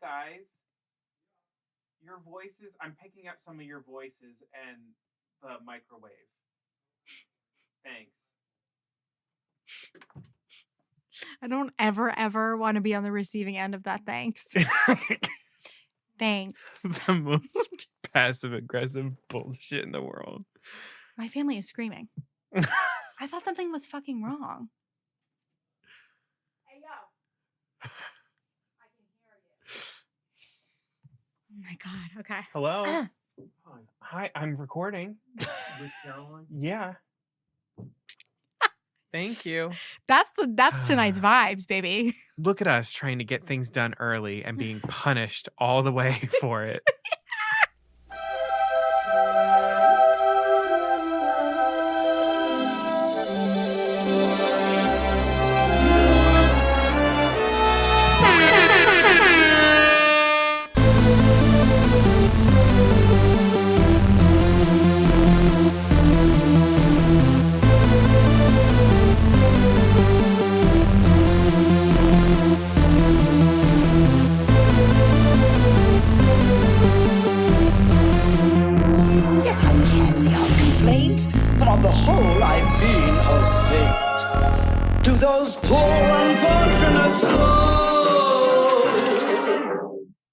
guys, your voices, I'm picking up some of your voices and the microwave. Thanks. I don't ever want to be on the receiving end of that. Thanks. Thanks. The most passive-aggressive bullshit in the world. My family is screaming. I thought something was fucking wrong. Hey, yo. I can hear you. Oh, my God. Okay. Hello? Hi, I'm recording. With Caroline? Yeah. Thank you. That's tonight's vibes, baby. Look at us trying to get things done early and being punished all the way for it.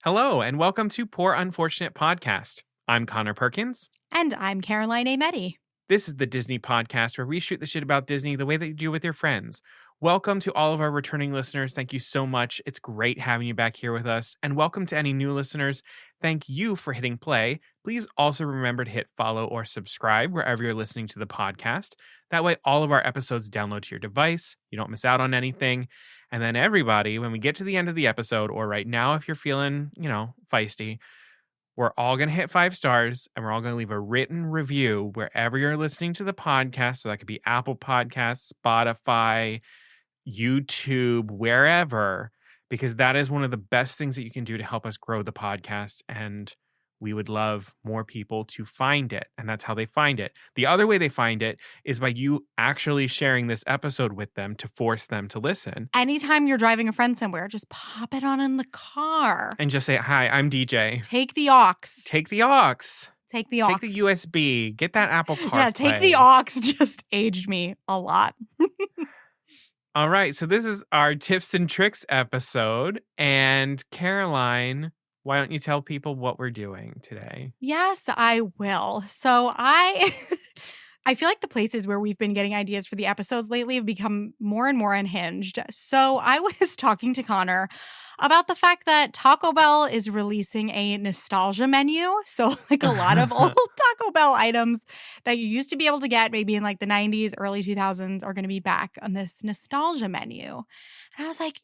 Hello, and welcome to Poor Unfortunate Podcast. I'm Conor Perkins. And I'm Caroline Ameti. This is the Disney podcast where we shoot the shit about Disney the way that you do with your friends. Welcome to all of our returning listeners. Thank you so much. It's great having you back here with us. And welcome to any new listeners. Thank you for hitting play. Please also remember to hit follow or subscribe wherever you're listening to the podcast. That way, all of our episodes download to your device. You don't miss out on anything. And then everybody, when we get to the end of the episode, or right now, if you're feeling, feisty, we're all going to hit 5 stars and we're all going to leave a written review wherever you're listening to the podcast. So that could be Apple Podcasts, Spotify, YouTube, wherever, because that is one of the best things that you can do to help us grow the podcast. And we would love more people to find it. And that's how they find it. The other way they find it is by you actually sharing this episode with them to force them to listen. Anytime you're driving a friend somewhere, just pop it on in the car. And just say, hi, I'm DJ. Take the aux. Take the aux. Take the aux. Take the USB. Get that Apple CarPlay. Yeah, take the aux just aged me a lot. All right. So this is our tips and tricks episode. And Caroline, why don't you tell people what we're doing today? Yes, I will. So I feel like the places where we've been getting ideas for the episodes lately have become more and more unhinged. So I was talking to Conor about the fact that Taco Bell is releasing a nostalgia menu. So like a lot of old Taco Bell items that you used to be able to get maybe in like the 90s, early 2000s are going to be back on this nostalgia menu. And I was like,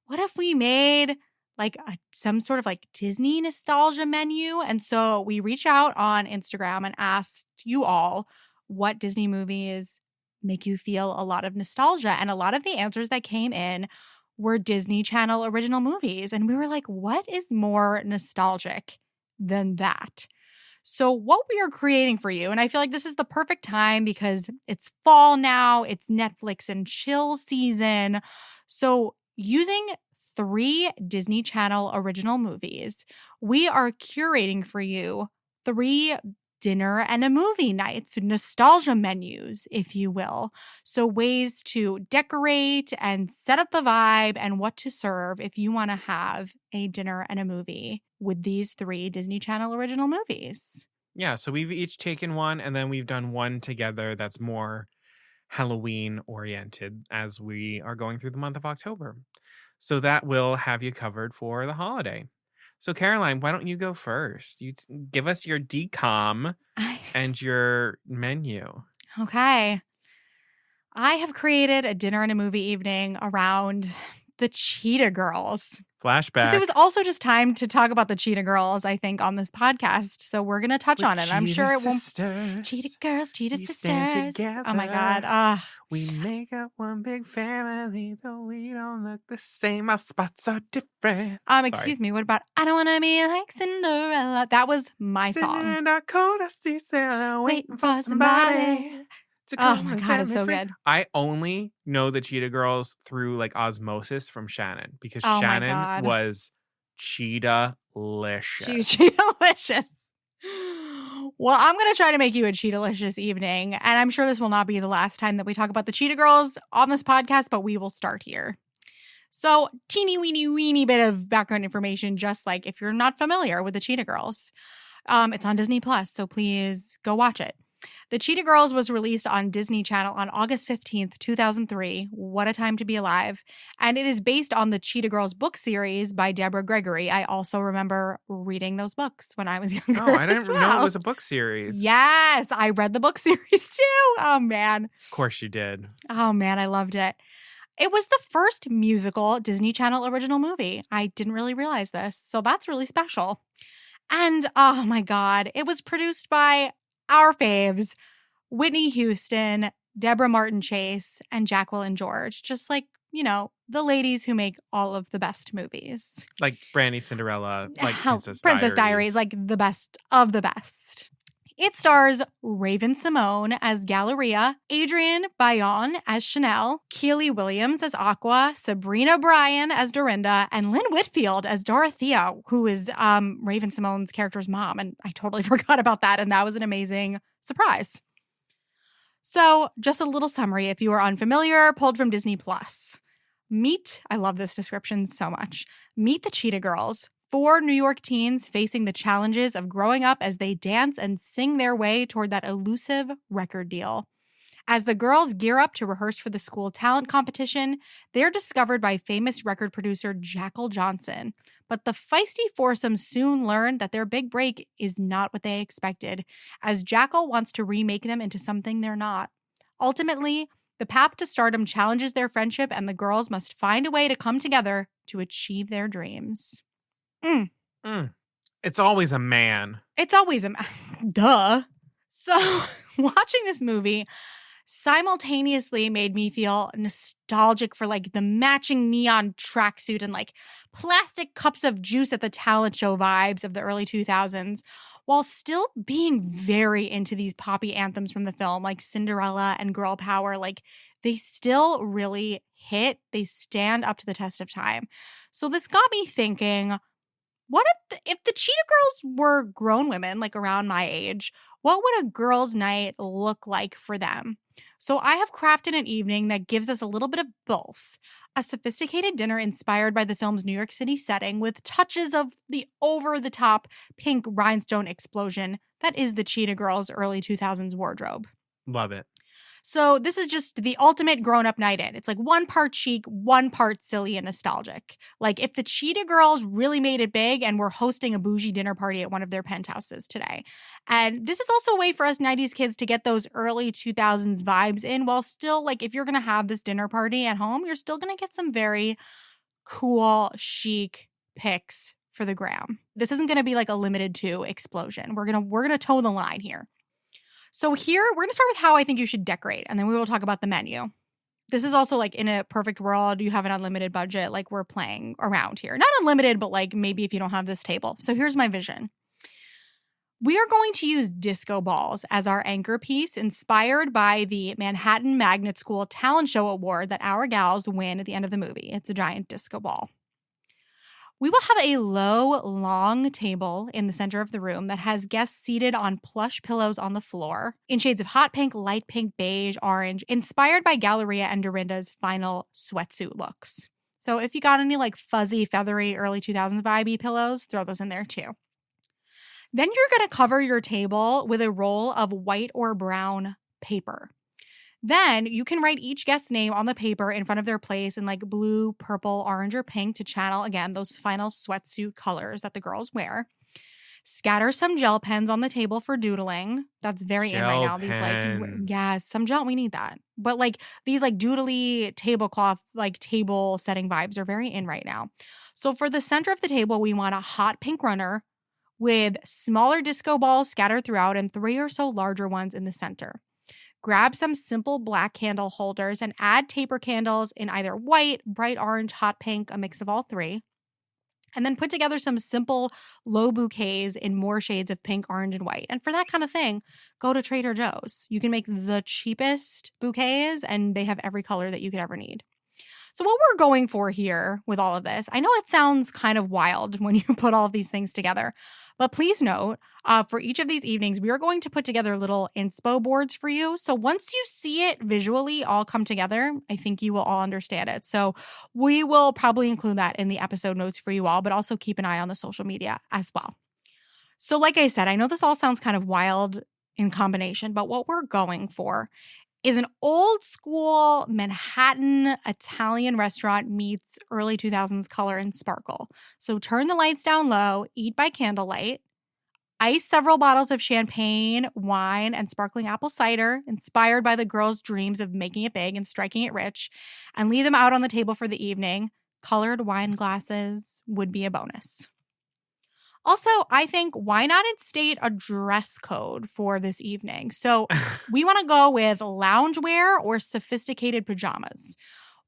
what if we made like some sort of like Disney nostalgia menu? And so we reached out on Instagram and asked you all what Disney movies make you feel a lot of nostalgia. And a lot of the answers that came in were Disney Channel original movies. And we were like, what is more nostalgic than that? So what we are creating for you, and I feel like this is the perfect time because it's fall now, it's Netflix and chill season. So using 3 Disney Channel original movies, we are curating for you 3 dinner and a movie nights, nostalgia menus, if you will. So ways to decorate and set up the vibe and what to serve if you want to have a dinner and a movie with these 3 Disney Channel original movies. Yeah, so we've each taken one and then we've done one together that's more Halloween oriented as we are going through the month of October. So that will have you covered for the holiday. So Caroline, why don't you go first? You give us your decom and your menu. Okay. I have created a dinner and a movie evening around the Cheetah Girls. Flashback. Because it was also just time to talk about the Cheetah Girls, I think, on this podcast. So we're going to touch on it. I'm sure it won't. Cheetah Girls, Cheetah Sisters. Oh my God. We make up one big family, though we don't look the same. Our spots are different. Excuse me. What about I Don't Want to Be Like Cinderella? That was my song. Sitting in our cold, I see Sarah waiting for somebody. Oh my God, it's so good. I only know the Cheetah Girls through like osmosis from Shannon because Shannon was Cheetah-licious. Cheetah-licious. Well, I'm going to try to make you a Cheetah-licious evening, and I'm sure this will not be the last time that we talk about the Cheetah Girls on this podcast, but we will start here. So, teeny weeny bit of background information, just like if you're not familiar with the Cheetah Girls. It's on Disney Plus, so please go watch it. The Cheetah Girls was released on Disney Channel on August 15th, 2003. What a time to be alive. And it is based on the Cheetah Girls book series by Deborah Gregory. I also remember reading those books when I was younger. Oh, I didn't know it was a book series. Yes, I read the book series too. Oh, man. Of course you did. Oh, man, I loved it. It was the first musical Disney Channel original movie. I didn't really realize this, so that's really special. And oh my God, it was produced by our faves, Whitney Houston, Deborah Martin Chase, and Jacqueline George. Just like, you know, the ladies who make all of the best movies. Like Brandy Cinderella, like Princess Princess Diaries, like the best of the best. It stars Raven Simone as Galleria, Adrienne Bayon as Chanel, Keely Williams as Aqua, Sabrina Bryan as Dorinda, and Lynn Whitfield as Dorothea, who is Raven Simone's character's mom. And I totally forgot about that. And that was an amazing surprise. So just a little summary if you are unfamiliar, pulled from Disney Plus. I love this description so much. Meet the Cheetah Girls. 4 New York teens facing the challenges of growing up as they dance and sing their way toward that elusive record deal. As the girls gear up to rehearse for the school talent competition, they're discovered by famous record producer Jackal Johnson. But the feisty foursome soon learn that their big break is not what they expected, as Jackal wants to remake them into something they're not. Ultimately, the path to stardom challenges their friendship, and the girls must find a way to come together to achieve their dreams. It's always a man. It's always a man. Duh. So watching this movie simultaneously made me feel nostalgic for like the matching neon tracksuit and like plastic cups of juice at the talent show vibes of the early 2000s, while still being very into these poppy anthems from the film like Cinderella and Girl Power. Like they still really hit. They stand up to the test of time. So this got me thinking, what if the Cheetah Girls were grown women, like around my age, what would a girls' night look like for them? So I have crafted an evening that gives us a little bit of both. A sophisticated dinner inspired by the film's New York City setting with touches of the over-the-top pink rhinestone explosion that is the Cheetah Girls' early 2000s wardrobe. Love it. So this is just the ultimate grown-up night in. It's like one part chic, one part silly and nostalgic. Like if the Cheetah Girls really made it big and were hosting a bougie dinner party at one of their penthouses today. And this is also a way for us 90s kids to get those early 2000s vibes in while still, like if you're going to have this dinner party at home, you're still going to get some very cool, chic pics for the gram. This isn't going to be like a limited to explosion. We're going to toe the line here. So here, we're going to start with how I think you should decorate, and then we will talk about the menu. This is also like in a perfect world, you have an unlimited budget, like we're playing around here. Not unlimited, but like maybe if you don't have this table. So here's my vision. We are going to use disco balls as our anchor piece, inspired by the Manhattan Magnet School Talent Show Award that our gals win at the end of the movie. It's a giant disco ball. We will have a low, long table in the center of the room that has guests seated on plush pillows on the floor in shades of hot pink, light pink, beige, orange, inspired by Galleria and Dorinda's final sweatsuit looks. So if you got any like fuzzy, feathery, early 2000s vibey pillows, throw those in there too. Then you're going to cover your table with a roll of white or brown paper. Then you can write each guest's name on the paper in front of their place in like blue, purple, orange, or pink to channel, again, those final sweatsuit colors that the girls wear. Scatter some gel pens on the table for doodling. That's very in right now. These some gel, we need that. But like these like doodly tablecloth, like table setting vibes are very in right now. So for the center of the table, we want a hot pink runner with smaller disco balls scattered throughout and 3 or so larger ones in the center. Grab some simple black candle holders and add taper candles in either white, bright orange, hot pink, a mix of all three. And then put together some simple low bouquets in more shades of pink, orange, and white. And for that kind of thing, go to Trader Joe's. You can make the cheapest bouquets and they have every color that you could ever need. So what we're going for here with all of this, I know it sounds kind of wild when you put all of these things together, but please note, for each of these evenings, we are going to put together little inspo boards for you. So once you see it visually all come together, I think you will all understand it. So we will probably include that in the episode notes for you all, but also keep an eye on the social media as well. So like I said, I know this all sounds kind of wild in combination, but what we're going for is an old school Manhattan Italian restaurant meets early 2000s color and sparkle. So turn the lights down low, eat by candlelight, ice several bottles of champagne, wine, and sparkling apple cider, inspired by the girls' dreams of making it big and striking it rich, and leave them out on the table for the evening. Colored wine glasses would be a bonus. Also, I think why not instate a dress code for this evening? So we want to go with loungewear or sophisticated pajamas.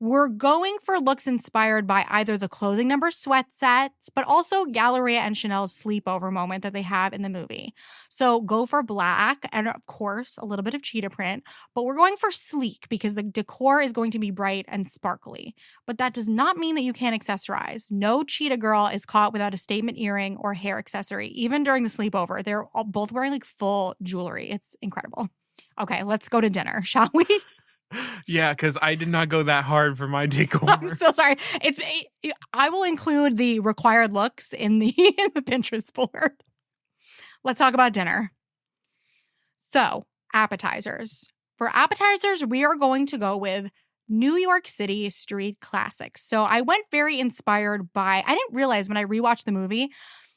We're going for looks inspired by either the closing number sweat sets, but also Galleria and Chanel's sleepover moment that they have in the movie. So go for black and, of course, a little bit of cheetah print, but we're going for sleek because the decor is going to be bright and sparkly. But that does not mean that you can't accessorize. No cheetah girl is caught without a statement earring or hair accessory, even during the sleepover. They're all both wearing like full jewelry. It's incredible. Okay, let's go to dinner, shall we? Yeah, because I did not go that hard for my decor. I'm so sorry. I will include the required looks in the Pinterest board. Let's talk about dinner. So, appetizers. For appetizers, we are going to go with New York City street classics. So I went very inspired by, I didn't realize when I rewatched the movie,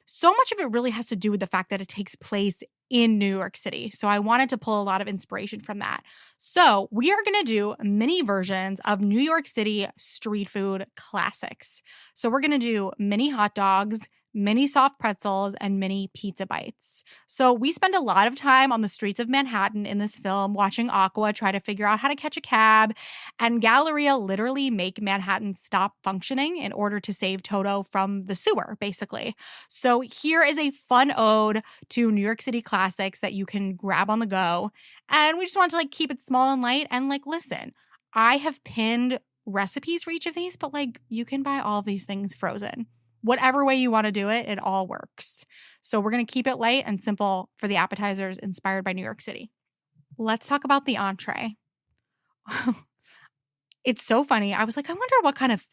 so much of it really has to do with the fact that it takes place in New York City. So I wanted to pull a lot of inspiration from that. So we are going to do mini versions of New York City street food classics. So we're going to do mini hot dogs, mini soft pretzels, and mini pizza bites. So we spend a lot of time on the streets of Manhattan in this film watching Aqua try to figure out how to catch a cab, and Galleria literally make Manhattan stop functioning in order to save Toto from the sewer, basically. So here is a fun ode to New York City classics that you can grab on the go. And we just want to like keep it small and light and like, listen, I have pinned recipes for each of these, but like you can buy all of these things frozen. Whatever way you want to do it, it all works. So we're going to keep it light and simple for the appetizers inspired by New York City. Let's talk about the entree. It's so funny. I was like, I wonder what kind of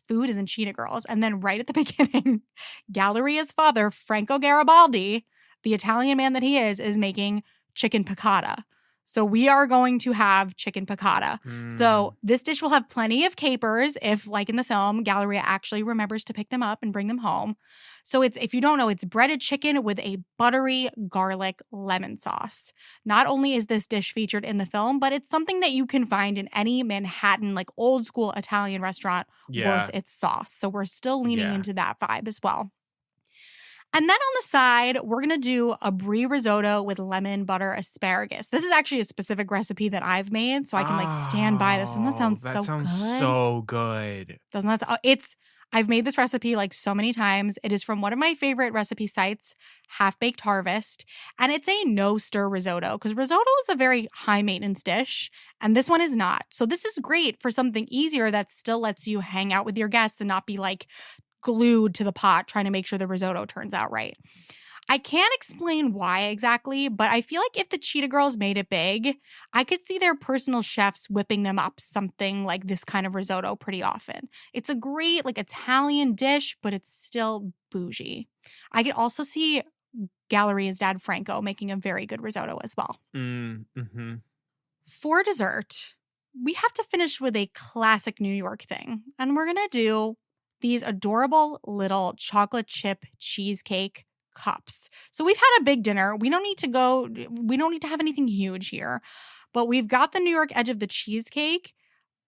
food is in Cheetah Girls? And then right at the beginning, Galleria's father, Franco Garibaldi, the Italian man that he is making chicken piccata. So we are going to have chicken piccata. So this dish will have plenty of capers if, like in the film, Galleria actually remembers to pick them up and bring them home. So it's, if you don't know, it's breaded chicken with a buttery garlic lemon sauce. Not only is this dish featured in the film, but it's something that you can find in any Manhattan, like old school Italian restaurant worth its sauce. So we're still leaning into that vibe as well. And then on the side, we're going to do a brie risotto with lemon butter asparagus. This is actually a specific recipe that I've made, so I can like stand by this. And that sounds so good. Doesn't that? I've made this recipe like so many times. It is from one of my favorite recipe sites, Half Baked Harvest. And it's a no-stir risotto because risotto is a very high-maintenance dish. And this one is not. So this is great for something easier that still lets you hang out with your guests and not be like glued to the pot trying to make sure the risotto turns out right. I can't explain why exactly, but I feel like if the Cheetah Girls made it big, I could see their personal chefs whipping them up something like this kind of risotto pretty often. It's a great like Italian dish, but it's still bougie. I could also see Galleria's dad Franco making a very good risotto as well. For dessert, we have to finish with a classic New York thing, and we're gonna do these adorable little chocolate chip cheesecake cups. So we've had a big dinner. We don't need to have anything huge here, but we've got the New York edge of the cheesecake.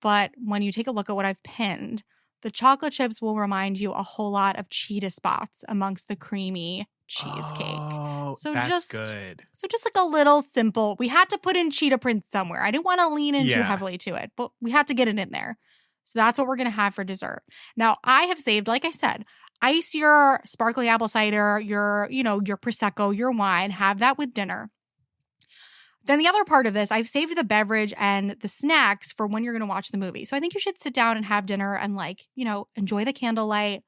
But when you take a look at what I've pinned, the chocolate chips will remind you a whole lot of cheetah spots amongst the creamy cheesecake. Oh, so that's good. So just like a little simple, we had to put in cheetah prints somewhere. I didn't want to lean in too heavily to it, but we had to get it in there. So that's what we're going to have for dessert. Now, I have saved, like I said, ice your sparkling apple cider, your Prosecco, your wine, have that with dinner. Then the other part of this, I've saved the beverage and the snacks for when you're going to watch the movie. So I think you should sit down and have dinner and enjoy the candlelight,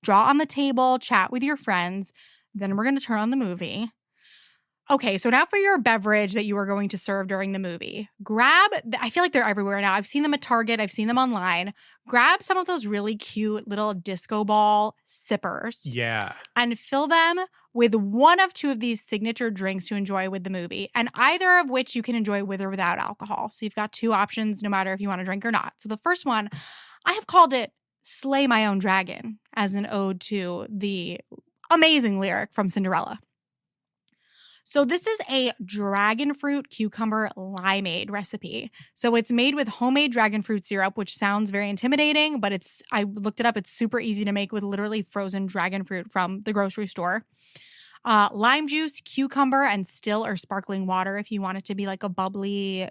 draw on the table, chat with your friends. Then we're going to turn on the movie. Okay, so now for your beverage that you are going to serve during the movie. I feel like they're everywhere now. I've seen them at Target. I've seen them online. Grab some of those really cute little disco ball sippers. Yeah. And fill them with one of two of these signature drinks to enjoy with the movie, and either of which you can enjoy with or without alcohol. So you've got two options, no matter if you want to drink or not. So the first one, I have called it Slay My Own Dragon as an ode to the amazing lyric from Cinderella. So this is a dragon fruit cucumber limeade recipe. So it's made with homemade dragon fruit syrup, which sounds very intimidating, but I looked it up. It's super easy to make with literally frozen dragon fruit from the grocery store. Lime juice, cucumber, and still or sparkling water if you want it to be like a bubbly,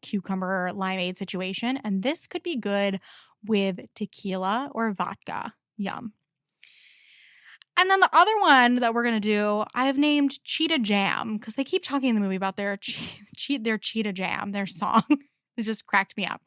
cucumber limeade situation. And this could be good with tequila or vodka. Yum. And then the other one that we're going to do, I've named Cheetah Jam because they keep talking in the movie about their Cheetah Jam, their song. It just cracked me up.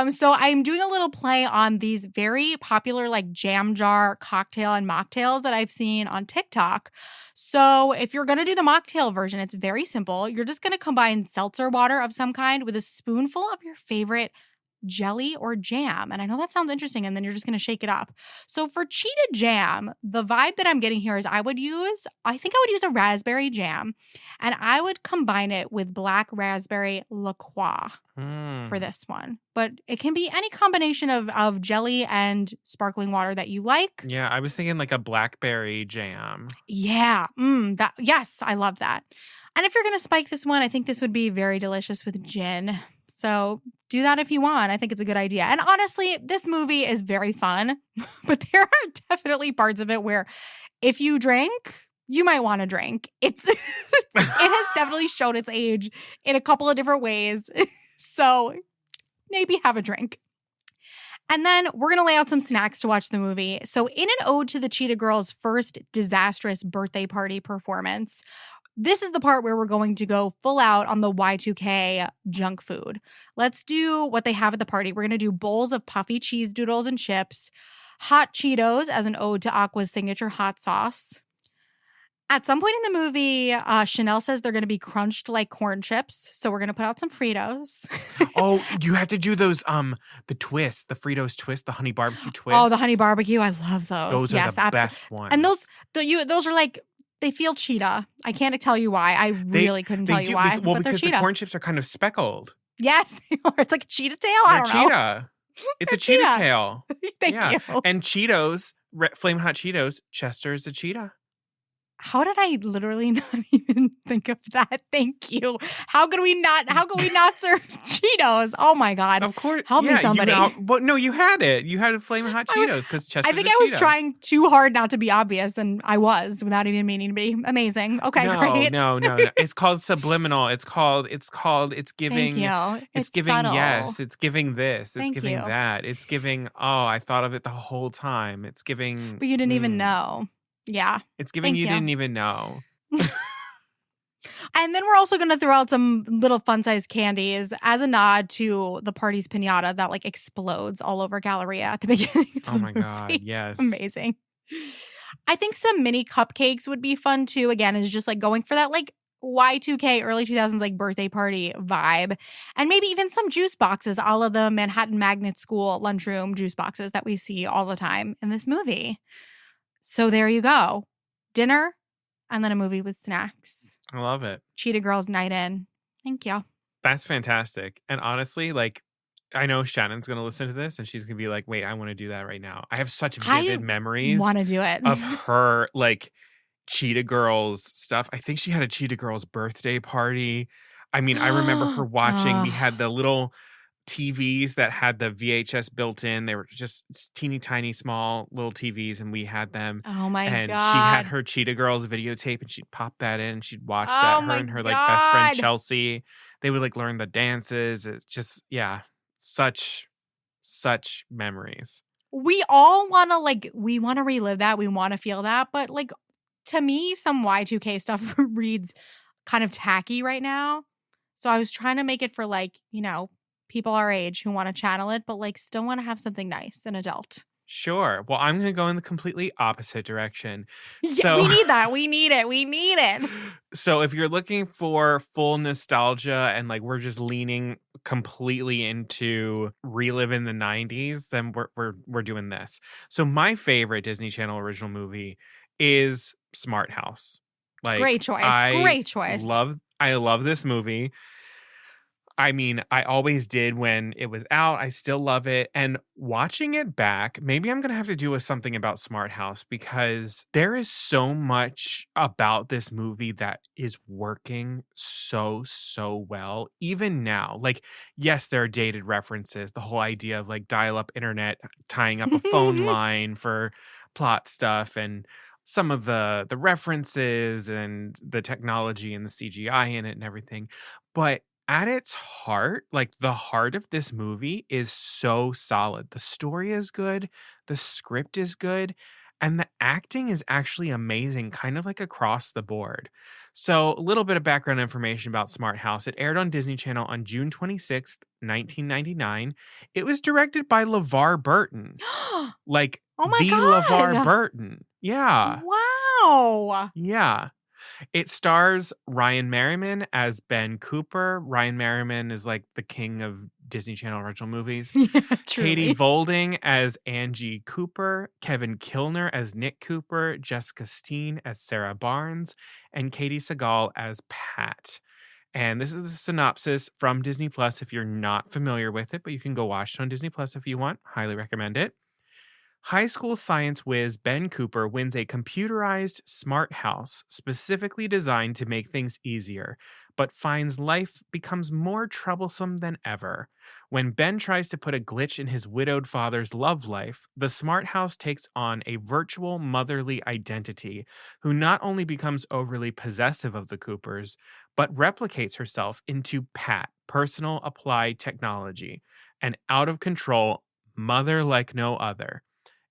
So I'm doing a little play on these very popular jam jar cocktail and mocktails that I've seen on TikTok. So if you're going to do the mocktail version, it's very simple. You're just going to combine seltzer water of some kind with a spoonful of your favorite jelly or jam. And I know that sounds interesting, and then you're just going to shake it up. So for Cheetah Jam, the vibe that I'm getting here is I think I would use a raspberry jam, and I would combine it with black raspberry La Croix for this one. But it can be any combination of jelly and sparkling water that you like. Yeah, I was thinking like a blackberry jam. Yeah. Yes, I love that. And if you're going to spike this one, I think this would be very delicious with gin. So do that if you want. I think it's a good idea. And honestly, this movie is very fun, but there are definitely parts of it where if you drink, you might want to drink. It has definitely shown its age in a couple of different ways. So maybe have a drink. And then we're going to lay out some snacks to watch the movie. So in an ode to the Cheetah Girls' first disastrous birthday party performance, this is the part where we're going to go full out on the Y2K junk food. Let's do what they have at the party. We're going to do bowls of puffy cheese doodles and chips, hot Cheetos as an ode to Aqua's signature hot sauce. At some point in the movie, Chanel says they're going to be crunched like corn chips. So we're going to put out some Fritos. Oh, you have to do those, the twist, the Fritos twist, the honey barbecue twist. Oh, the honey barbecue. I love those. Those are the best ones. And those are they feel cheetah. I can't tell you why. I really couldn't tell you why. Well, but because the corn chips are kind of speckled. Yes, they are. It's like a cheetah tail. I don't know. Cheetah. It's a cheetah tail. Thank you. And Cheetos, Flamin' Hot Cheetos, Chester's a cheetah. How did I literally not even think of that? Thank you. How could we not serve Cheetos? Oh my God. Of course. Help me somebody. No, you had it. You had Flamin' Hot Cheetos because Chester's I think a I was cheetah. trying too hard not to be obvious, and I was without even meaning to be. Amazing. Okay, great. No. It's called subliminal. It's giving. Thank you. It's giving subtle. yes. It's giving this. It's Thank giving you. that. It's giving, I thought of it the whole time. It's giving. But you didn't even know. Yeah. It's giving Thank you you. didn't even know. And then we're also going to throw out some little fun-sized candies as a nod to the party's piñata that explodes all over Galleria at the beginning of the Oh my movie. God, yes. Amazing. I think some mini cupcakes would be fun too. Again, is just going for that Y2K early 2000s birthday party vibe. And maybe even some juice boxes, all of the Manhattan Magnet School lunchroom juice boxes that we see all the time in this movie. So there you go. Dinner, and then a movie with snacks. I love it. Cheetah Girls night in. Thank you. That's fantastic. And honestly, I know Shannon's going to listen to this and she's going to be like, wait, I want to do that right now. I have such vivid memories Want to do it. of her, Cheetah Girls stuff. I think she had a Cheetah Girls birthday party. I mean, I remember her watching, we had the little TVs that had the VHS built in. They were just teeny tiny small little TVs and we had them. Oh my God. And she had her Cheetah Girls videotape and she'd pop that in and she'd watch that. Her and her best God. friend Chelsea. They would learn the dances. It's just such memories. We all want to we want to relive that. We want to feel that. But to me, some Y2K stuff reads kind of tacky right now. So I was trying to make it for like, people our age who want to channel it, but like still want to have something nice and adult. Sure. Well, I'm going to go in the completely opposite direction. Yeah, So we need that. We need it. We need it. so if you're looking for full nostalgia and like we're just leaning completely into reliving the 90s, then we're doing this. So my favorite Disney Channel original movie is Smart House. Like Great choice. Great choice. I love this movie. I mean, I always did when it was out. I still love it. And watching it back, maybe I'm going to have to do with something about Smart House because there is so much about this movie that is working so well, even now. Like, yes, there are dated references, the whole idea of like dial up internet, tying up a phone line for plot stuff and some of the references and the technology and the CGI in it and everything. But at its heart, like the heart of this movie is so solid. The story is good, the script is good, and the acting is actually amazing, kind of like across the board. So, a little bit of background information about Smart House. It aired on Disney Channel on June 26th, 1999. It was directed by LeVar Burton, like Oh my the LeVar God. Burton. Yeah. Wow. Yeah. It stars Ryan Merriman as Ben Cooper. Ryan Merriman is like the king of Disney Channel original movies. Yeah, Katie truly. Volding as Angie Cooper, Kevin Kilner as Nick Cooper, Jessica Steen as Sarah Barnes, and Katie Seagal as Pat. And this is a synopsis from Disney Plus if you're not familiar with it, but you can go watch it on Disney Plus if you want. Highly recommend it. High school science whiz Ben Cooper wins a computerized smart house specifically designed to make things easier, but finds life becomes more troublesome than ever. When Ben tries to put a glitch in his widowed father's love life, the smart house takes on a virtual motherly identity who not only becomes overly possessive of the Coopers, but replicates herself into Pat, personal applied technology, an out of control mother like no other.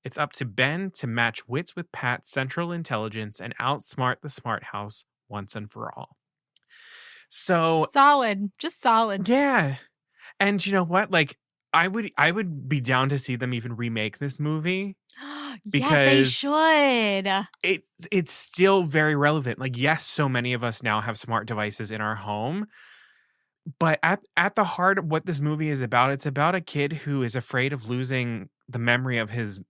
It's up to Ben to match wits with Pat's central intelligence and outsmart the smart house once and for all. So, Solid. Just solid. yeah. And you know what? Like I would be down to see them even remake this movie Yes, they because should. it's still very relevant. Like yes, so many of us now have smart devices in our home, but at the heart of what this movie is about, it's about a kid who is afraid of losing the memory of his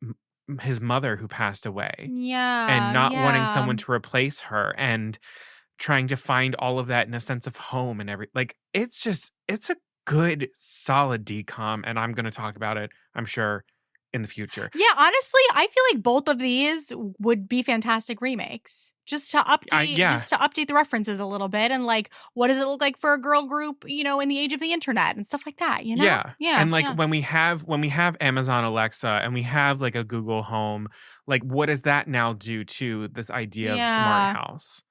mother who passed away and Yeah, not wanting yeah. someone to replace her and trying to find all of that in a sense of home and like it's a good solid decom and I'm going to talk about it I'm sure in the future. Yeah, honestly, I feel like both of these would be fantastic remakes. Just to Yeah, update the references a little bit and like what does it look like for a girl group, in the age of the internet and stuff like that, you know? yeah, Yeah, and like yeah. when we have Amazon Alexa and we have like a Google Home, like what does that now do to this idea of smart Yeah. house?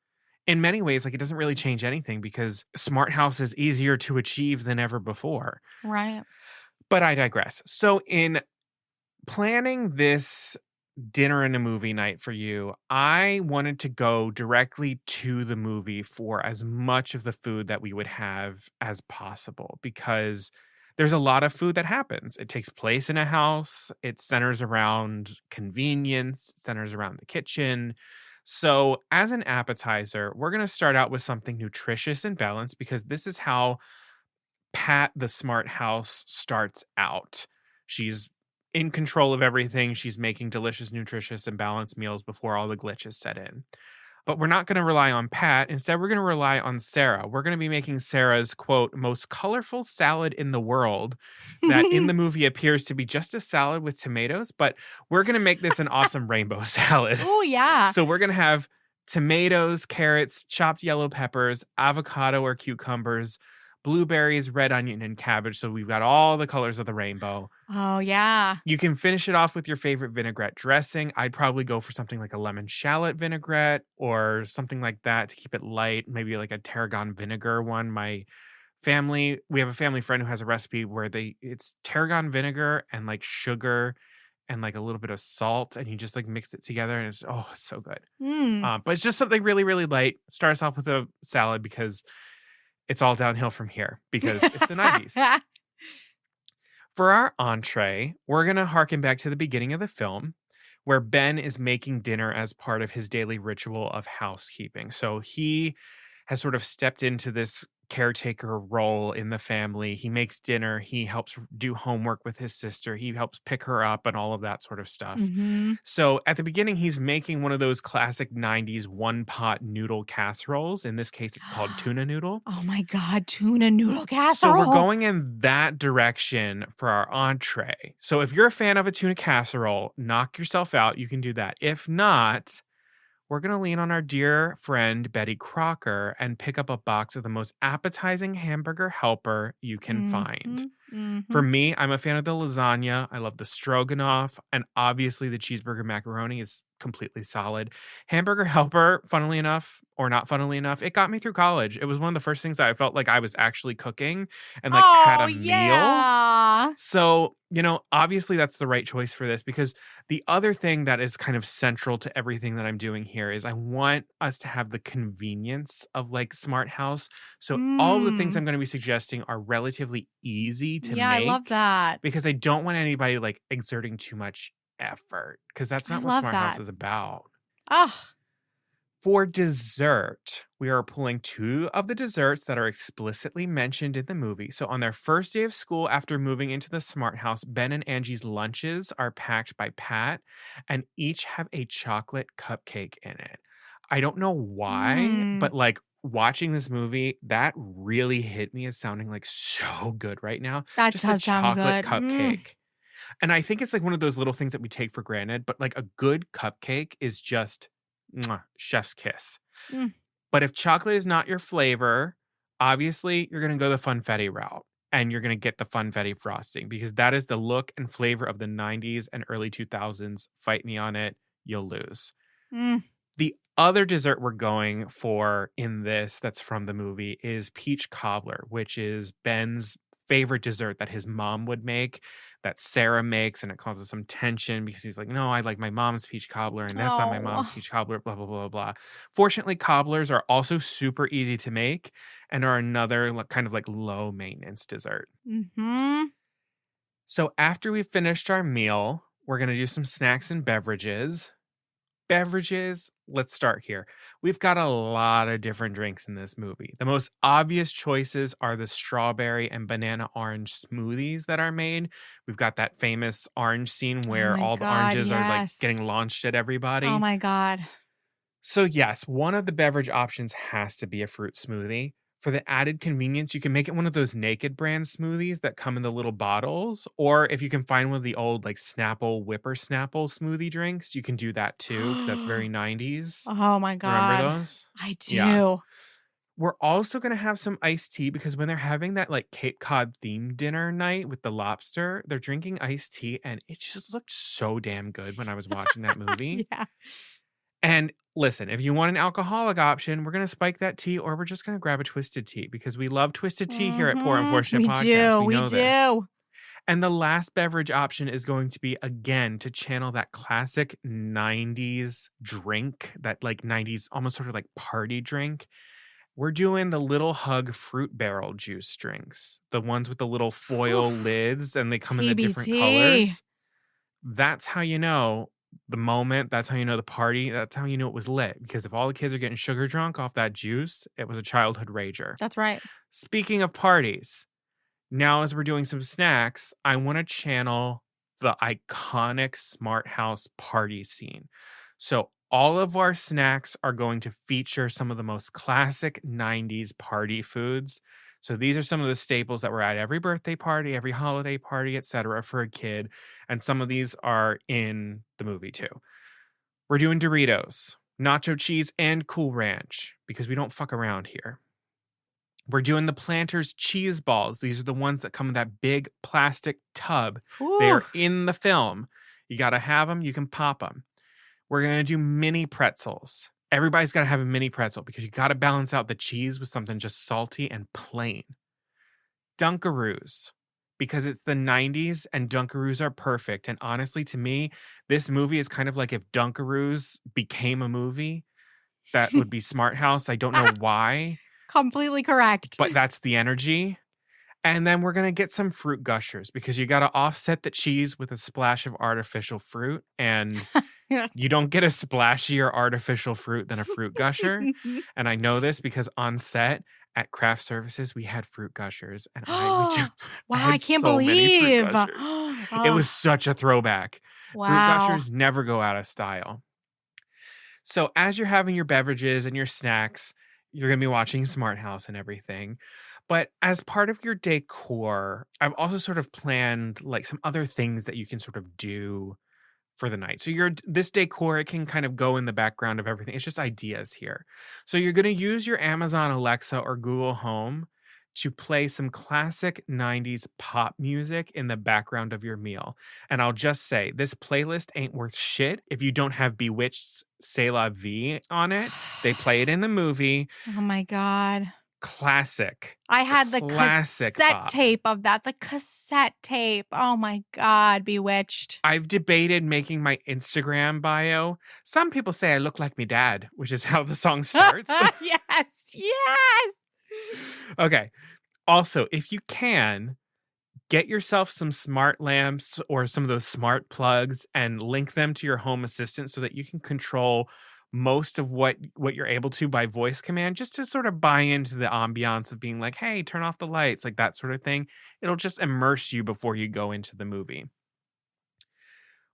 In many ways, like it doesn't really change anything because smart house is easier to achieve than ever before. Right. But I digress. So in planning this dinner and a movie night for you, I wanted to go directly to the movie for as much of the food that we would have as possible because there's a lot of food that happens. It takes place in a house, it centers around convenience, it centers around the kitchen. So, as an appetizer, we're going to start out with something nutritious and balanced because this is how Pat the Smart House starts out. She's in control of everything. She's making delicious, nutritious, and balanced meals before all the glitches set in. But we're not going to rely on Pat. Instead, we're going to rely on Sarah. We're going to be making Sarah's, quote, most colorful salad in the world that in the movie appears to be just a salad with tomatoes, but we're going to make this an awesome rainbow salad. Oh, yeah. So we're going to have tomatoes, carrots, chopped yellow peppers, avocado or cucumbers, blueberries, red onion, and cabbage. So we've got all the colors of the rainbow. Oh, yeah. You can finish it off with your favorite vinaigrette dressing. I'd probably go for something like a lemon shallot vinaigrette or something like that to keep it light. Maybe like a tarragon vinegar one. We have a family friend who has a recipe where it's tarragon vinegar and like sugar and like a little bit of salt and you just like mix it together and it's so good. Mm. But it's just something really, really light. Start us off with a salad because it's all downhill from here because it's the 90s. For our entree, we're going to harken back to the beginning of the film where Ben is making dinner as part of his daily ritual of housekeeping. So he has sort of stepped into this caretaker role in the family. He makes dinner, he helps do homework with his sister, he helps pick her up and all of that sort of stuff. Mhm. So at the beginning, he's making one of those classic 90s one pot noodle casseroles. In this case, it's called tuna noodle. Oh my God, tuna noodle So we're casserole. going in that direction for our entree. So if you're a fan of a tuna casserole, knock yourself out. You can do that. If not, we're going to lean on our dear friend Betty Crocker and pick up a box of the most appetizing hamburger helper you can find. For me, I'm a fan of the lasagna. I love the stroganoff, and obviously the cheeseburger macaroni is completely solid. Hamburger helper, funnily enough, or not funnily enough, it got me through college. It was one of the first things that I felt like I was actually cooking and like had Oh, a meal. yeah. So, obviously that's the right choice for this because the other thing that is kind of central to everything that I'm doing here is I want us to have the convenience of like Smart House. So all of the things I'm going to be suggesting are relatively easy to Yeah, I love make that. because I don't want anybody like exerting too much effort because that's I not what love Smart House that. is about. Ugh. For dessert, we are pulling two of the desserts that are explicitly mentioned in the movie. So, on their first day of school after moving into the Smart House, Ben and Angie's lunches are packed by Pat and each have a chocolate cupcake in it. I don't know why, but like watching this movie, that really hit me as sounding like so good right now. That Just a does sound chocolate good. cupcake. And I think it's like one of those little things that we take for granted, but like a good cupcake is just mwah, chef's kiss. Mm. But if chocolate is not your flavor, obviously you're going to go the funfetti route and you're going to get the funfetti frosting because that is the look and flavor of the 90s and early 2000s. Fight me on it, you'll lose. Mm. The other dessert we're going for in this that's from the movie is peach cobbler, which is Ben's favorite dessert that his mom would make that Sarah makes, and it causes some tension because he's like, no, I like my mom's peach cobbler and that's not my mom's Oh. peach cobbler, blah, blah, blah, blah. Fortunately, cobblers are also super easy to make and are another kind of like low maintenance dessert. Mm-hmm. So after we've finished our meal, we're going to do some snacks and beverages. Let's start here. We've got a lot of different drinks in this movie. The most obvious choices are the strawberry and banana orange smoothies that are made. We've got that famous orange scene Oh where my all the God, oranges are like yes. getting launched at everybody. Oh my God. So yes, one of the beverage options has to be a fruit smoothie. For the added convenience, you can make it one of those Naked brand smoothies that come in the little bottles. Or if you can find one of the old like Snapple Whippersnapple smoothie drinks, you can do that too because that's very 90s. Oh my Remember God. those? I do. Yeah. We're also going to have some iced tea because when they're having that like Cape Cod themed dinner night with the lobster, they're drinking iced tea and it just looked so damn good when I was watching that movie. Yeah. And listen, if you want an alcoholic option, we're going to spike that tea or we're just going to grab a twisted tea because we love twisted tea here at Poor Unfortunate We Podcast. do. We know this. Do. And the last beverage option is going to be, again, to channel that classic 90s drink, that like 90s, almost sort of like party drink. We're doing the Little Hug fruit barrel juice drinks, the ones with the little foil lids and they come in the different TBT. colors. That's how you know the moment. That's how you know the party. That's how you know it was lit. Because if all the kids are getting sugar drunk off that juice, it was a childhood rager. That's right. Speaking of parties, now as we're doing some snacks, I want to channel the iconic Smart House party scene. So all of our snacks are going to feature some of the most classic 90s party foods. So these are some of the staples that were at every birthday party, every holiday party, etc. for a kid. And some of these are in the movie too. We're doing Doritos, nacho cheese, and Cool Ranch because we don't fuck around here. We're doing the Planters cheese balls. These are the ones that come in that big plastic tub. They're in the film. You got to have them. You can pop them. We're going to do mini pretzels. Everybody's got to have a mini pretzel because you got to balance out the cheese with something just salty and plain. Dunkaroos, because it's the 90s and Dunkaroos are perfect. And honestly, to me, this movie is kind of like if Dunkaroos became a movie, that would be Smart House. I don't know why. Completely correct. but that's the energy. And then we're gonna get some fruit gushers because you gotta offset the cheese with a splash of artificial fruit, and you don't get a splashier artificial fruit than a fruit gusher. And I know this because on set at craft services, we had fruit gushers, and we just Wow, I had can't so many fruit believe. gushers. It was Oh, such a throwback. Fruit wow. gushers never go out of style. So as you're having your beverages and your snacks, you're gonna be watching Smart House and everything. But as part of your decor, I've also sort of planned like some other things that you can sort of do for the night. So your this decor, it can kind of go in the background of everything. It's just ideas here. So you're going to use your Amazon Alexa or Google Home to play some classic 90s pop music in the background of your meal. And I'll just say, this playlist ain't worth shit if you don't have Bewitched's C'est La Vie on it. They play it in the movie. Oh my God. Classic. I had the Classic cassette pop. tape of that. The cassette tape. Oh my God, Bewitched. I've debated making my Instagram bio. Some people say I look like me dad, which is how the song starts. Yes, yes. Okay. Also, if you can, get yourself some smart lamps or some of those smart plugs and link them to your home assistant so that you can control most of what you're able to by voice command, just to sort of buy into the ambiance of being like, hey, turn off the lights, like that sort of thing. It'll just immerse you before you go into the movie.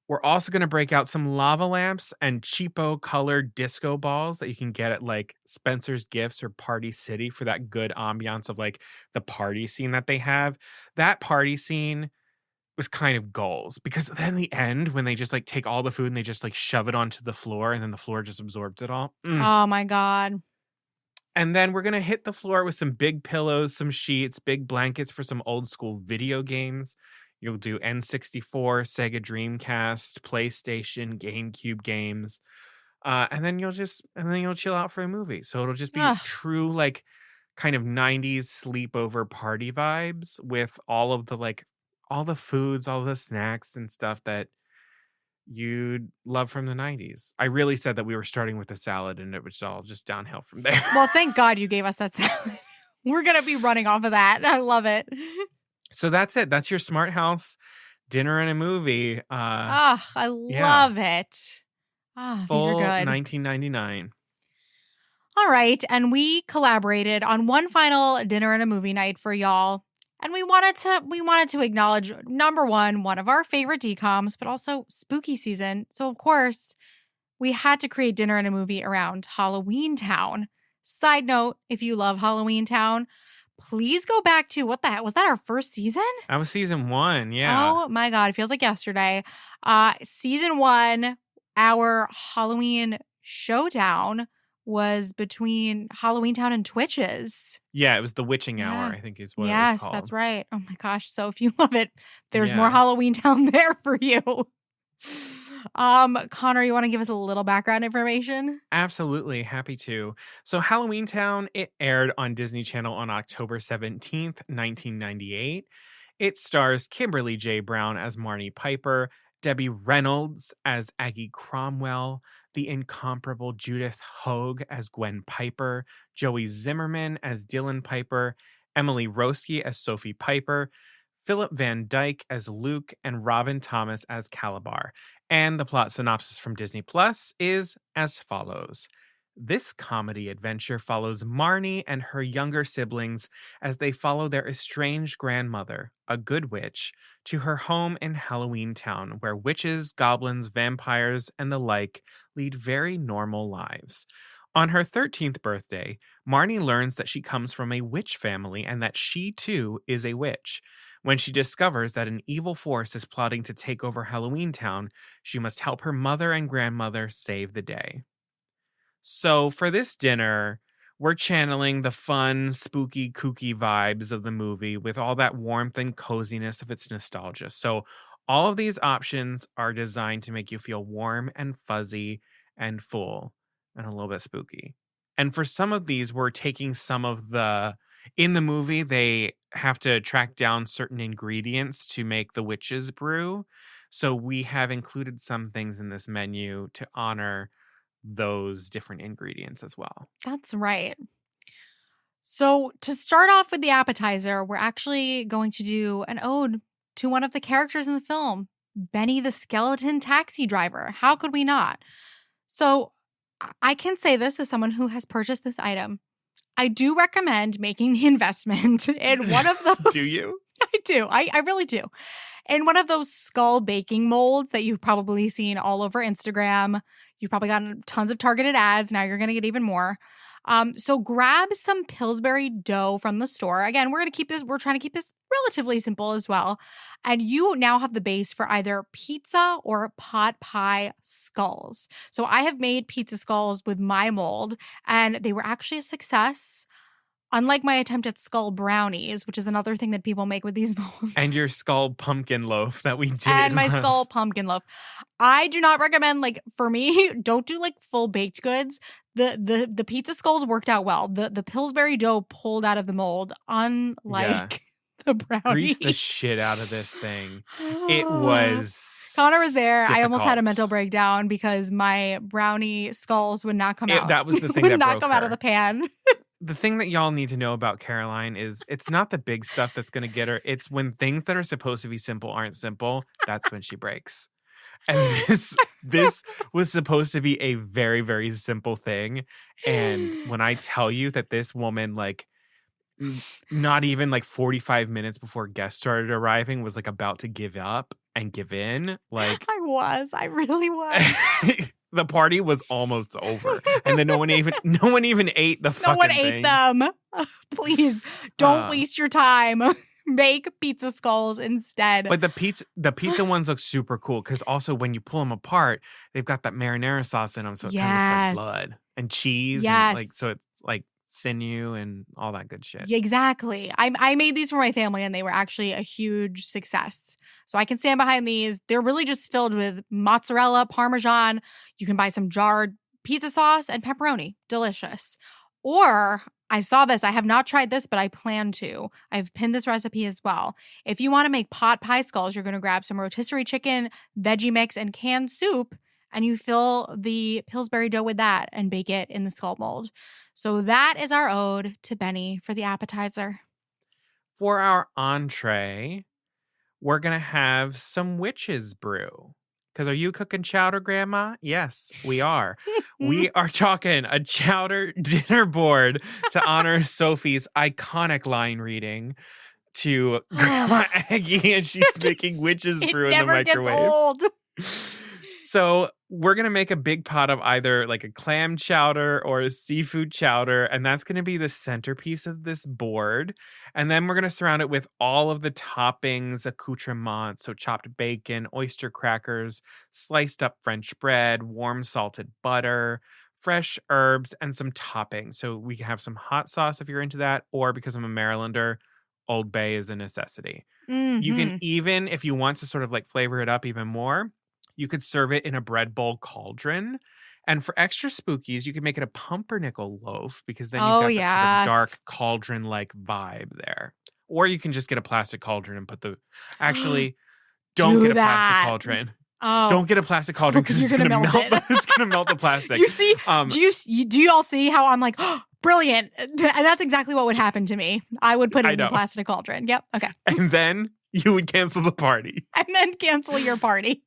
We're also going to break out some lava lamps and cheapo colored disco balls that you can get at like Spencer's Gifts or Party City for that good ambiance of like the party scene that they have. That party scene was kind of goals because then the end, when they just like take all the food and they just like shove it onto the floor and then the floor just absorbs it all. Oh my God. And then we're going to hit the floor with some big pillows, some sheets, big blankets for some old school video games. You'll do N64, Sega Dreamcast, PlayStation, GameCube games. And then you'll chill out for a movie. So it'll just be Ugh. true like kind of 90s sleepover party vibes with all of the like all the foods, all the snacks and stuff that you'd love from the 90s. I really said that we were starting with the salad and it was all just downhill from there. Well, thank God you gave us that salad. We're going to be running off of that. I love it. So that's it. That's your Smart House dinner and a movie. Oh, I Yeah. love it. Ah, these Full are good. $19.99. All right. And we collaborated on one final dinner and a movie night for y'all. And we wanted to acknowledge number one of our favorite DComs, but also spooky season. So of course, we had to create dinner and a movie around Halloweentown. Side note, if you love Halloweentown, please go back to what the heck was that, our first season? That was season 1, yeah. Oh my God, it feels like yesterday. Season 1, our Halloween showdown was between Halloweentown and Twitches. Yeah, it was the witching hour, Yeah. I think is what it was Yes, called. that's right. Oh my gosh. So if you love it, there's Yeah. more Halloweentown there for you. Conor, you want to give us a little background information? Absolutely, happy to. So Halloweentown, it aired on Disney Channel on October 17th, 1998. It stars Kimberly J. Brown as Marnie Piper, Debbie Reynolds as Aggie Cromwell, the incomparable Judith Hogue as Gwen Piper, Joey Zimmerman as Dylan Piper, Emily Roski as Sophie Piper, Philip Van Dyke as Luke, and Robin Thomas as Calabar. And the plot synopsis from Disney Plus is as follows. This comedy adventure follows Marnie and her younger siblings as they follow their estranged grandmother, a good witch, to her home in Halloweentown, where witches, goblins, vampires, and the like lead very normal lives. On her 13th birthday, Marnie learns that she comes from a witch family and that she, too, is a witch. When she discovers that an evil force is plotting to take over Halloweentown, she must help her mother and grandmother save the day. So for this dinner, we're channeling the fun, spooky, kooky vibes of the movie with all that warmth and coziness of its nostalgia. So all of these options are designed to make you feel warm and fuzzy and full and a little bit spooky. And for some of these, we're taking some of the... In the movie, they have to track down certain ingredients to make the witch's brew. So we have included some things in this menu to honor those different ingredients as well. That's right. So to start off with the appetizer, we're actually going to do an ode to one of the characters in the film, Benny the skeleton taxi driver. How could we not? So I can say this as someone who has purchased this item. I do recommend making the investment in one of those. Do you? I do. I really do. In one of those skull baking molds that you've probably seen all over Instagram. You've probably gotten tons of targeted ads. Now you're going to get even more. So grab some Pillsbury dough from the store. Again, we're trying to keep this relatively simple as well. And you now have the base for either pizza or pot pie skulls. So I have made pizza skulls with my mold, and they were actually a success. Unlike my attempt at skull brownies, which is another thing that people make with these molds. And your skull pumpkin loaf that we did. And my skull pumpkin loaf. I do not recommend, for me, don't do full baked goods. The pizza skulls worked out well. The Pillsbury dough pulled out of the mold, unlike the brownie. Grease the shit out of this thing. It was Conor was there. difficult. I almost had a mental breakdown because my brownie skulls would not come out. That was the thing would that not broke come her. out of the pan. The thing that y'all need to know about Caroline is it's not the big stuff that's going to get her. It's when things that are supposed to be simple aren't simple. That's when she breaks. And this was supposed to be a very, very simple thing. And when I tell you that this woman, not even 45 minutes before guests started arriving, was about to give up and give in, I really was. the party was almost over, and then no one even ate the fucking No one thing. ate them. Please don't waste your time. Make pizza skulls instead. But the pizza ones look super cool because also when you pull them apart, they've got that marinara sauce in them, so it kind of looks like blood and cheese. Yes. And so it's like sinew and all that good shit. Exactly. I made these for my family, and they were actually a huge success. So I can stand behind these. They're really just filled with mozzarella, Parmesan. You can buy some jarred pizza sauce and pepperoni. Delicious. Or I saw this. I have not tried this, but I plan to. I've pinned this recipe as well. If you want to make pot pie skulls, you're going to grab some rotisserie chicken, veggie mix, and canned soup, and you fill the Pillsbury dough with that and bake it in the skull mold. So that is our ode to Benny for the appetizer. For our entree, we're going to have some witch's brew. Because are you cooking chowder, Grandma? Yes, we are. We are talking a chowder dinner board to honor Sophie's iconic line reading to Grandma Aggie, and she's making witch's brew in the microwave. It never gets old. So we're going to make a big pot of either a clam chowder or a seafood chowder, and that's going to be the centerpiece of this board. And then we're going to surround it with all of the toppings, accoutrements, so chopped bacon, oyster crackers, sliced up French bread, warm salted butter, fresh herbs, and some toppings. So we can have some hot sauce if you're into that, or because I'm a Marylander, Old Bay is a necessity. Mm-hmm. You can even, if you want to sort of flavor it up even more, you could serve it in a bread bowl cauldron. And for extra spookies, you could make it a pumpernickel loaf because then you've got that sort of dark cauldron-like vibe there. Or you can just get a plastic cauldron and put the... Actually, don't get a plastic cauldron. Oh. Don't get a plastic cauldron because it's going to melt. It's going to melt the plastic. You see? Do you all see how I'm brilliant? And that's exactly what would happen to me. I would put it in the plastic cauldron. Yep. Okay. And then you would cancel the party. And then cancel your party.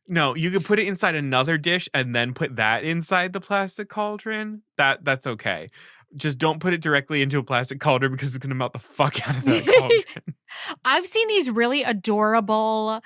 No, you could put it inside another dish and then put that inside the plastic cauldron. That's okay. Just don't put it directly into a plastic cauldron because it's going to melt the fuck out of that cauldron. I've seen these really adorable...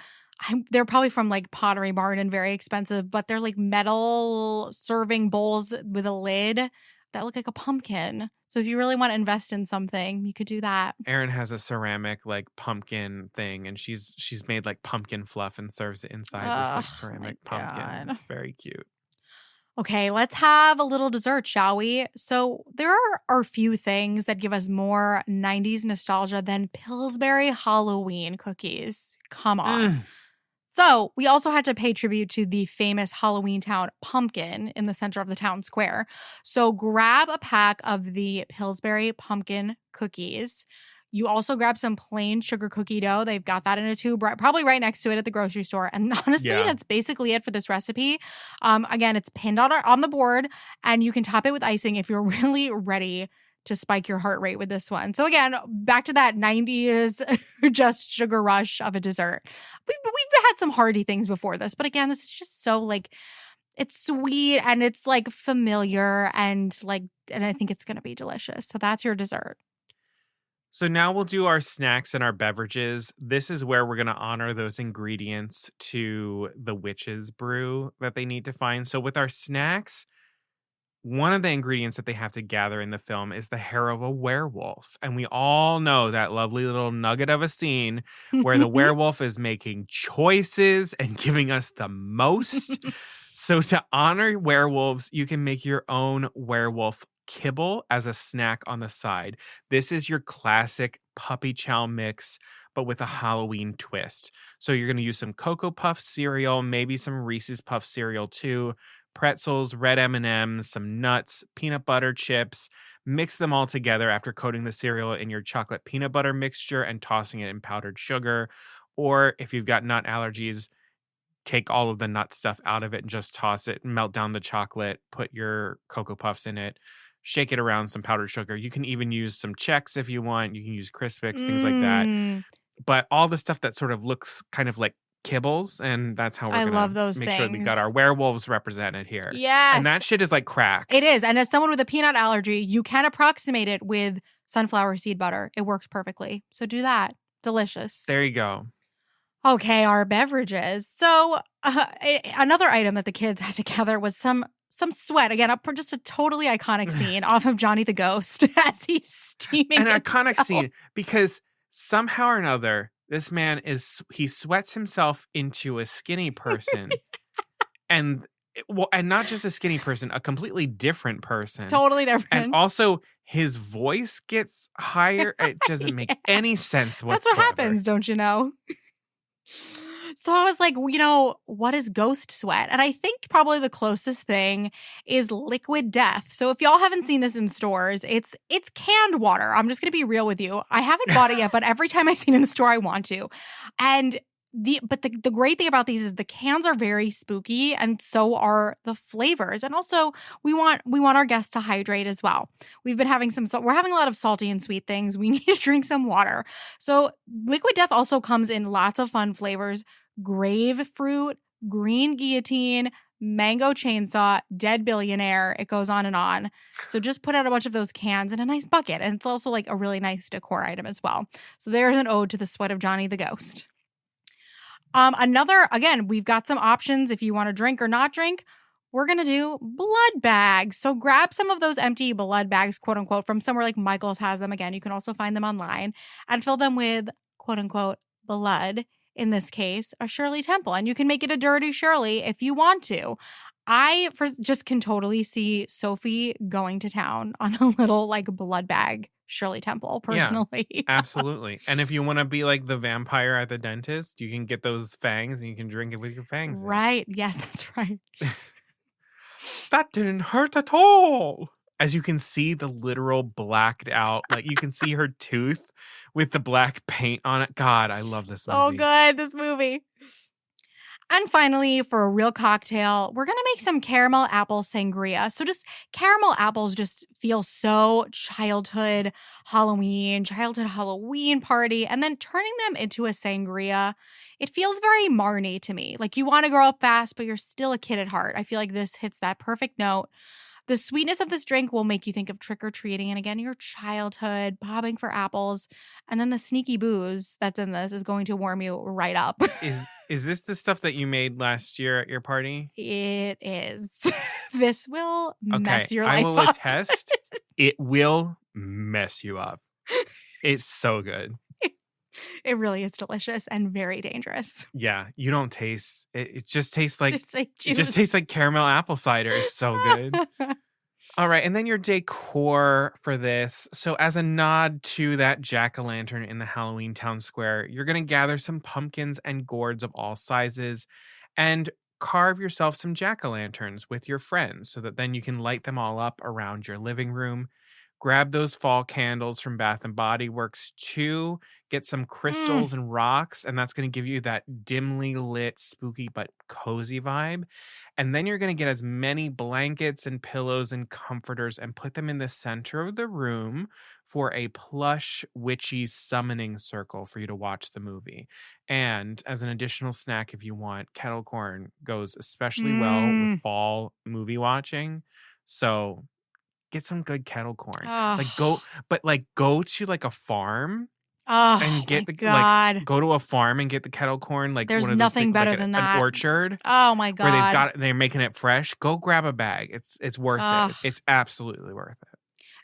they're probably from Pottery Barn and very expensive, but they're metal serving bowls with a lid that look like a pumpkin. So if you really want to invest in something, you could do that. Erin has a ceramic pumpkin thing, and she's made pumpkin fluff and serves it inside this ceramic pumpkin. God. It's very cute. Okay, let's have a little dessert, shall we? So there are a few things that give us more 90s nostalgia than Pillsbury Halloween cookies. Come on. So we also had to pay tribute to the famous Halloweentown pumpkin in the center of the town square. So grab a pack of the Pillsbury pumpkin cookies. You also grab some plain sugar cookie dough. They've got that in a tube, probably right next to it at the grocery store. And honestly, that's basically it for this recipe. Again, it's pinned on the board, and you can top it with icing if you're really ready to spike your heart rate with this one. So again, back to that 90s just sugar rush of a dessert. We've had some hearty things before this, but again, this is just so like it's sweet and it's like familiar and I think it's going to be delicious. So that's your dessert. So now we'll do our snacks and our beverages. This is where we're going to honor those ingredients to the witch's brew that they need to find. So with our snacks, one of the ingredients that they have to gather in the film is the hair of a werewolf. And we all know that lovely little nugget of a scene where the werewolf is making choices and giving us the most. So to honor werewolves, you can make your own werewolf kibble as a snack on the side. This is your classic puppy chow mix, but with a Halloween twist. So you're going to use some Cocoa Puff cereal, maybe some Reese's Puff cereal too, pretzels, red M&Ms, some nuts, peanut butter chips. Mix them all together after coating the cereal in your chocolate peanut butter mixture and tossing it in powdered sugar. Or if you've got nut allergies, take all of the nut stuff out of it and just toss it, melt down the chocolate, put your Cocoa Puffs in it, shake it around some powdered sugar. You can even use some Chex if you want. You can use Crispix, things like that. But all the stuff that sort of looks kind of like kibbles, and that's how we're going to make sure we got our werewolves represented here. Yes. And that shit is like crack. It is. And as someone with a peanut allergy, you can approximate it with sunflower seed butter. It works perfectly. So do that. Delicious. There you go. Okay, our beverages. So another item that the kids had to gather was some sweat. Again, just a totally iconic scene off of Johnny the Ghost as he's steaming. An iconic scene because somehow or another, this man he sweats himself into a skinny person. and not just a skinny person, a completely different person. Totally different. And also his voice gets higher. It doesn't make any sense whatsoever. That's what happens, don't you know? So I was like, what is ghost sweat? And I think probably the closest thing is liquid death. So if y'all haven't seen this in stores, it's canned water. I'm just going to be real with you. I haven't bought it yet, but every time I see it in the store, I want to. And the great thing about these is the cans are very spooky and so are the flavors. And also we want our guests to hydrate as well. We've been having we're having a lot of salty and sweet things. We need to drink some water. So liquid death also comes in lots of fun flavors: grave fruit, green guillotine, mango chainsaw, dead billionaire. It goes on and on. So just put out a bunch of those cans in a nice bucket. And it's also like a really nice decor item as well. So there's an ode to the sweat of Johnny the Ghost. Again, we've got some options if you want to drink or not drink. We're going to do blood bags. So grab some of those empty blood bags, quote unquote, from somewhere like Michael's has them. Again, you can also find them online and fill them with, quote unquote, blood. In this case, a Shirley Temple. And you can make it a dirty Shirley if you want to. I just can totally see Sophie going to town on a little like blood bag Shirley Temple, personally. Yeah, absolutely. And if you want to be like the vampire at the dentist, you can get those fangs and you can drink it with your fangs. Right. Yes, that's right. That didn't hurt at all. As you can see, the literal blacked out, like you can see her tooth with the black paint on it. God, I love this movie. So good, this movie. And finally, for a real cocktail, we're going to make some caramel apple sangria. So just caramel apples just feel so childhood Halloween party. And then turning them into a sangria, it feels very Marnie to me. Like you want to grow up fast, but you're still a kid at heart. I feel like this hits that perfect note. The sweetness of this drink will make you think of trick-or-treating and again, your childhood, bobbing for apples. And then the sneaky booze that's in this is going to warm you right up. Is this the stuff that you made last year at your party? It is. This will mess your life up. I will attest, it will mess you up. It's so good. It really is delicious and very dangerous. Yeah, you don't taste it. It just tastes like it just tastes like caramel apple cider. It's so good. All right, and then your decor for this. So as a nod to that jack-o'-lantern in the Halloweentown square, you're going to gather some pumpkins and gourds of all sizes and carve yourself some jack-o'-lanterns with your friends so that then you can light them all up around your living room. grab those fall candles from Bath and Body Works too. Get some Mm. crystals and rocks, and that's going to give you that dimly lit, spooky but cozy vibe. And then you're going to get as many blankets and pillows and comforters and put them in the center of the room for a plush, witchy summoning circle for you to watch the movie. And as an additional snack, if you want, kettle corn goes especially well with Mm. fall movie watching. So get some good kettle corn. Like Oh. go to like a farm Oh and my get the like God. go to a farm and get the kettle corn, like There's one of those nothing things, like better than an that. orchard Oh my where God. they're making it fresh. Go grab a bag. It's worth Ugh. it. It's absolutely worth it.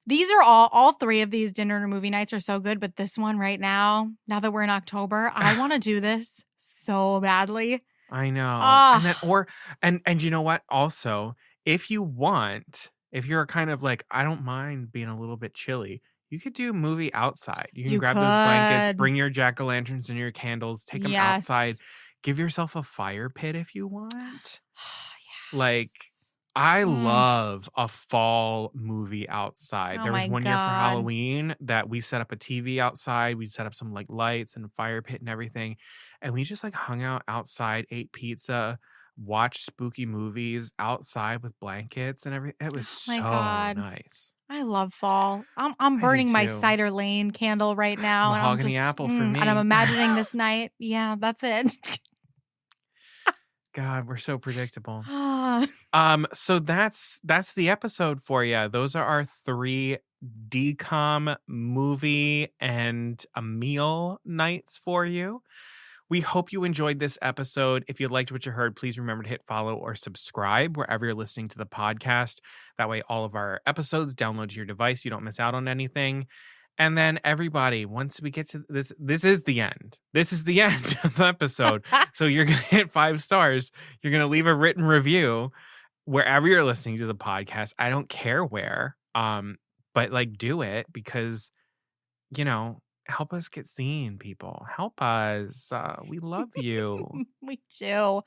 These are all three of these dinner and movie nights are so good, but this one right now that we're in October, I want to do this so badly. I know. And then Oh, and you know what? Also, if you want, if you're kind of like, I don't mind being a little bit chilly, you could do a movie outside. You can you grab those blankets, could. bring your jack-o'-lanterns and your candles, take them outside, Yes. give yourself a fire pit if you want. Like, Yes. I Mm. love a fall movie outside. Oh There was my one year for God. Halloween that we set up a TV outside. We set up some like lights and a fire pit and everything. And we just like hung out outside, ate pizza, watched spooky movies outside with blankets and everything. It was Oh my so God. nice. I love fall. I'm I do burning my too. cider lane candle right now, and I'm Mahogany just apple for and I'm me. imagining this night. Yeah, that's it. God, we're so predictable. Ah. So that's the episode for you. Those are our three decom movie and a meal nights for you. We hope you enjoyed this episode. If you liked what you heard, please remember to hit follow or subscribe wherever you're listening to the podcast. That way, all of our episodes download to your device. You don't miss out on anything. And then everybody, once we get to this is the end. This is the end of the episode. So you're going to hit 5 stars. You're going to leave a written review wherever you're listening to the podcast. I don't care where. But like do it because, you know, help us get seen, people. Help us. We love you. We do.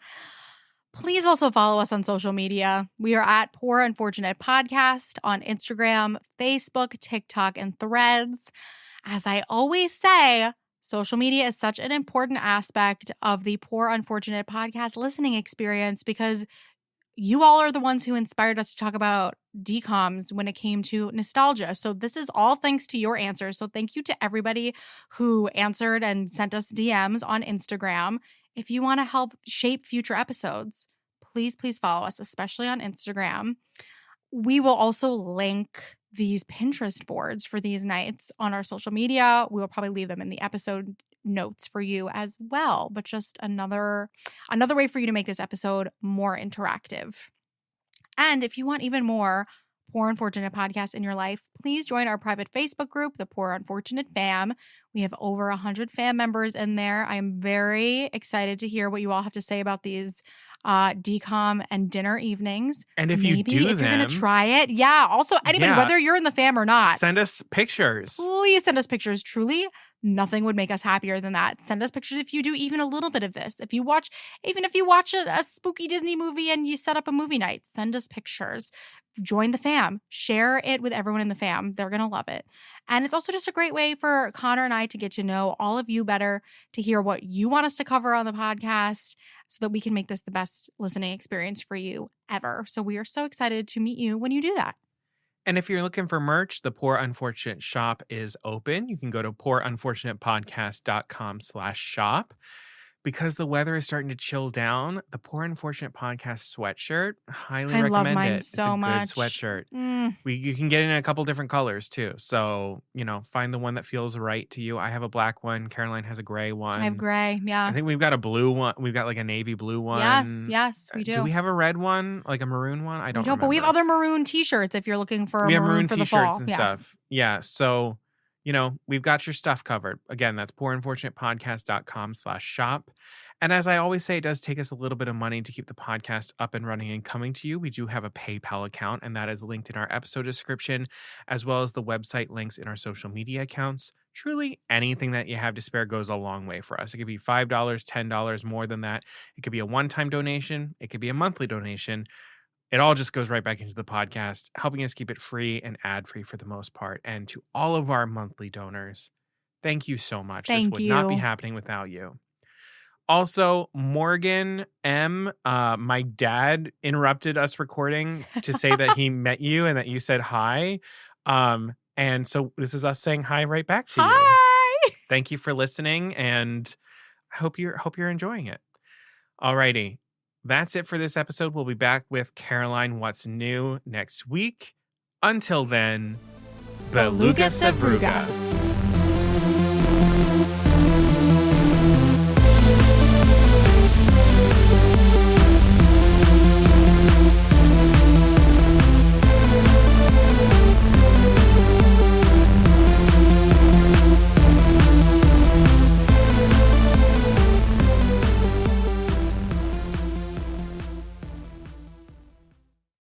Please also follow us on social media. We are at Poor Unfortunate Podcast on Instagram, Facebook, TikTok, and Threads. As I always say, social media is such an important aspect of the Poor Unfortunate Podcast listening experience because you all are the ones who inspired us to talk about decoms when it came to nostalgia. So this is all thanks to your answers. So thank you to everybody who answered and sent us DMs on Instagram. If you want to help shape future episodes, please follow us, especially on Instagram. We will also link these Pinterest boards for these nights on our social media. We will probably leave them in the episode notes for you as well, but just another way for you to make this episode more interactive. And if you want even more Poor Unfortunate podcasts in your life, please join our private Facebook group, the Poor Unfortunate Fam. We have over 100 fam members in there. I am very excited to hear what you all have to say about these decom and dinner evenings. And if you Maybe do if you're going to them, try it. Yeah. Also, anybody, yeah, whether you're in the fam or not, send us pictures. please send us pictures. Truly, nothing would make us happier than that. Send us pictures if you do even a little bit of this. Even if you watch a spooky Disney movie and you set up a movie night, send us pictures. Join the fam. Share it with everyone in the fam. They're going to love it. And it's also just a great way for Conor and I to get to know all of you better, to hear what you want us to cover on the podcast so that we can make this the best listening experience for you ever. So we are so excited to meet you when you do that. And if you're looking for merch, the Poor Unfortunate shop is open. You can go to poorunfortunatepodcast.com/shop. Because the weather is starting to chill down, the Poor Unfortunate Podcast sweatshirt, highly I love recommend mine it. It's a so good much. sweatshirt. Mm. You can get it in a couple different colors too. So, find the one that feels right to you. I have a black one. Caroline has a gray one. I have gray. Yeah. I think we've got a blue one. We've got like a navy blue one. Yes, we do. Do we have a red one? Like a maroon one? I don't remember. But we have other maroon t-shirts if you're looking for We a have maroon for the t-shirts fall. and Yes. stuff. Yeah. So, we've got your stuff covered. Again, that's poorunfortunatepodcast.com/shop. And as I always say, it does take us a little bit of money to keep the podcast up and running and coming to you. We do have a PayPal account, and that is linked in our episode description, as well as the website links in our social media accounts. Truly, anything that you have to spare goes a long way for us. It could be $5, $10, more than that. It could be a one-time donation. It could be a monthly donation. it all just goes right back into the podcast, helping us keep it free and ad-free for the most part. And to all of our monthly donors, thank you so much. This Thank would not be you. happening without you. Also, Morgan M, my dad interrupted us recording to say that he met you and that you said hi. And so this is us saying hi right back to you. Hi. Thank you for listening, and I hope you're enjoying it. Alrighty. That's it for this episode. We'll be back with Caroline What's New next week. Until then, Beluga Beluga Savruga.